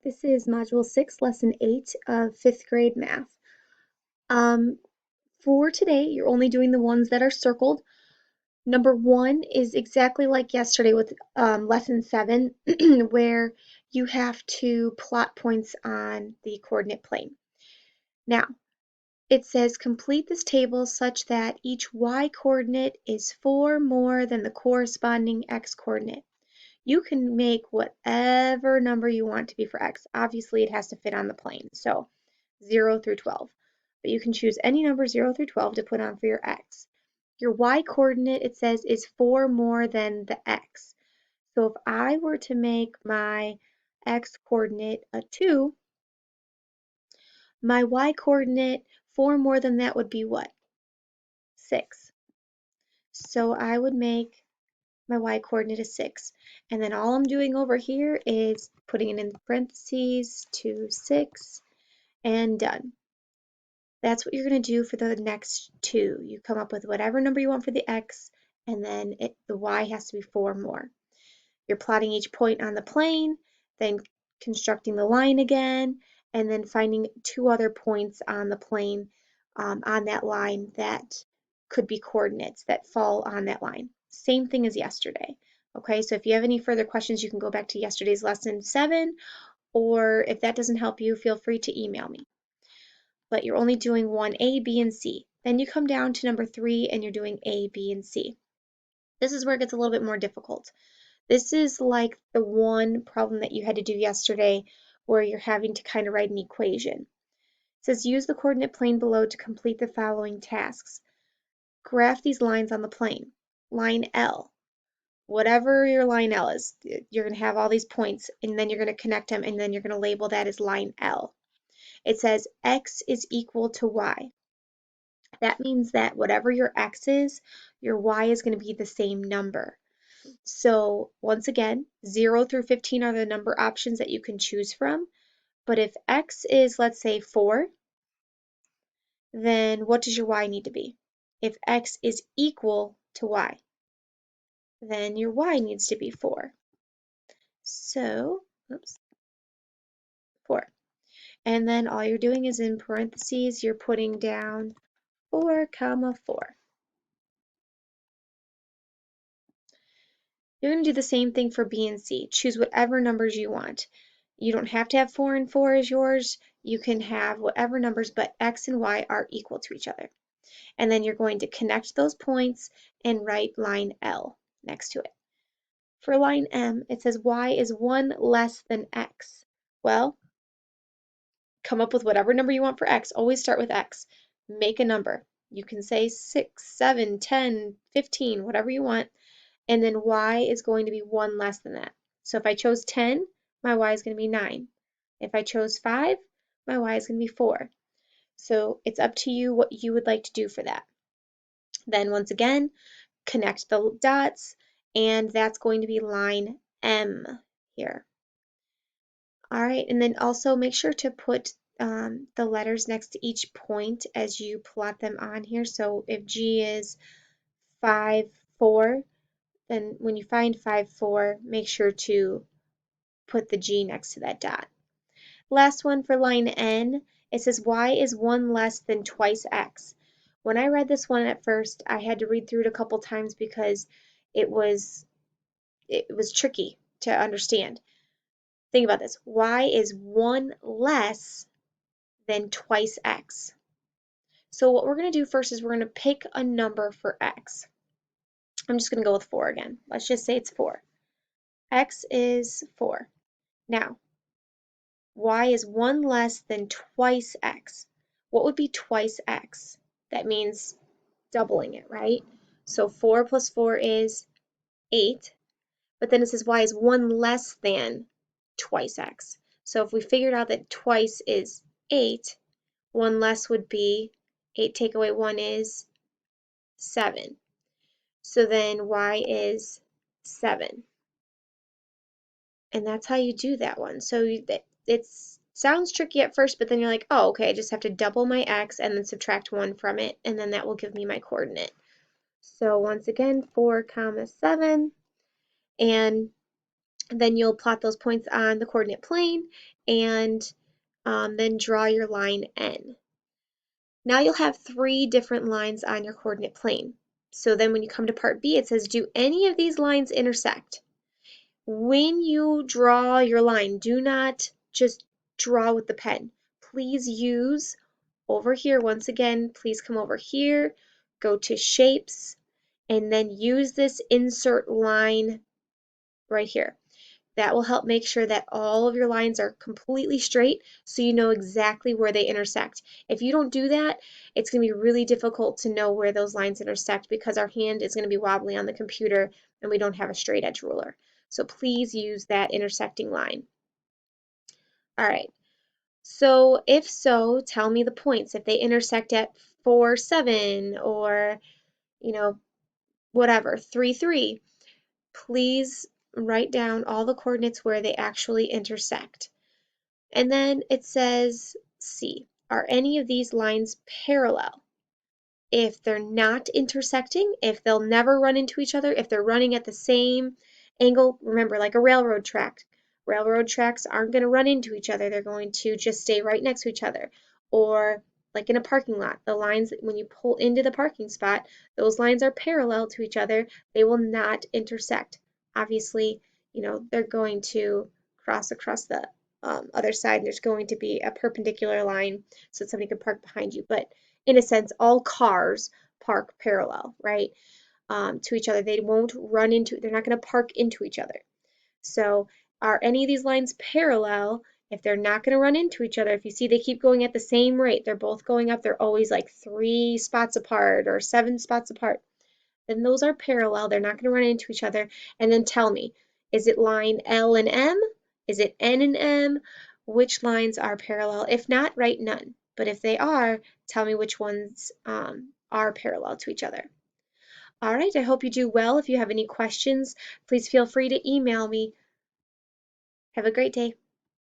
This is Module 6, Lesson 8 of 5th grade math. Um, for today, you're only doing the ones that are circled. Number 1 is exactly like yesterday with Lesson 7, where you have to plot points on the coordinate plane. Now, it says complete this table such that each y coordinate is 4 more than the corresponding x coordinate. You can make whatever number you want to be for x. Obviously, it has to fit on the plane, so 0 through 12. But you can choose any number 0 through 12 to put on for your x. Your y coordinate, it says, is 4 more than the x. So if I were to make my x coordinate a 2, my y coordinate 4 more than that would be what? 6. So I would make my y coordinate is 6. And then all I'm doing over here is putting it in parentheses to 6 and done. That's what you're going to do for the next two. You come up with whatever number you want for the x, and then the y has to be 4 more. You're plotting each point on the plane, then constructing the line again, and then finding 2 other points on the plane on that line that could be coordinates that fall on that line. Same thing as yesterday. Okay, so if you have any further questions, you can go back to yesterday's lesson 7, or if that doesn't help you, feel free to email me. But you're only doing 1A, B, and C. Then you come down to number 3 and you're doing A, B, and C. This is where it gets a little bit more difficult. This is like the one problem that you had to do yesterday where you're having to kind of write an equation. It says use the coordinate plane below to complete the following tasks. Graph these lines on the plane. Line L. Whatever your line L is, you're going to have all these points and then you're going to connect them and then you're going to label that as line L. It says x is equal to y. That means that whatever your x is, your y is going to be the same number. So once again, 0 through 15 are the number options that you can choose from. But if x is, let's say, 4, then what does your y need to be? If x is equal to y, then your y needs to be 4. So, oops, 4. And then all you're doing is in parentheses, you're putting down 4, comma 4. You're going to do the same thing for B and C. Choose whatever numbers you want. You don't have to have 4 and 4 as yours. You can have whatever numbers, but x and y are equal to each other. And then you're going to connect those points and write line L next to it. For line M, it says y is 1 less than x. Well, come up with whatever number you want for x. Always start with x. Make a number. You can say 6, 7, 10, 15, whatever you want. And then y is going to be 1 less than that. So if I chose 10, my y is going to be 9. If I chose 5, my y is going to be 4. So it's up to you what you would like to do for that. Then once again, connect the dots, and that's going to be line M here. All right, and then also make sure to put the letters next to each point as you plot them on here. So if G is 5, 4, then when you find 5, 4, make sure to put the G next to that dot. Last one for line N, it says y is 1 less than twice x. When I read this one at first, I had to read through it a couple times because it was tricky to understand. Think about this. Y is 1 less than twice x. So what we're going to do first is we're going to pick a number for x. I'm just going to go with 4 again. Let's just say it's 4. X is 4. Now, y is 1 less than twice x. What would be twice x? That means doubling it, right? So 4 plus 4 is 8. But then it says y is 1 less than twice x. So if we figured out that twice is 8, 1 less would be 8 take away 1 is 7. So then y is 7. And that's how you do that one. So it sounds tricky at first, but then you're like, oh, okay, I just have to double my x and then subtract 1 from it, and then that will give me my coordinate. So once again, 4, 7, and Then you'll plot those points on the coordinate plane and then draw your line N. Now you'll have 3 different lines on your coordinate plane. So then when you come to part B, it says, do any of these lines intersect? When you draw your line, do not just draw with the pen. Please use over here, once again, please come over here, go to shapes, and then use this insert line right here. That will help make sure that all of your lines are completely straight so you know exactly where they intersect. If you don't do that, it's going to be really difficult to know where those lines intersect because our hand is going to be wobbly on the computer and we don't have a straight edge ruler. So please use that intersecting line. All right, so if so, tell me the points. If they intersect at 4, 7 or, you know, whatever, 3, 3, please write down all the coordinates where they actually intersect. And then it says C, are any of these lines parallel? If they're not intersecting, if they'll never run into each other, if they're running at the same angle, remember, like a railroad track. Railroad tracks aren't going to run into each other. They're going to just stay right next to each other. Or like in a parking lot, the lines, when you pull into the parking spot, those lines are parallel to each other. They will not intersect. Obviously, they're going to cross across the other side, and there's going to be a perpendicular line so somebody can park behind you. But in a sense, all cars park parallel, right, to each other. They won't run into, they're not going to park into each other. So are any of these lines parallel? If they're not going to run into each other, if you see they keep going at the same rate, they're both going up, they're always like 3 spots apart or 7 spots apart, then those are parallel. They're not going to run into each other. And then tell me, is it line L and M? Is it N and M? Which lines are parallel? If not, write none. But if they are, tell me which ones are parallel to each other. All right, I hope you do well. If you have any questions, please feel free to email me. Have a great day.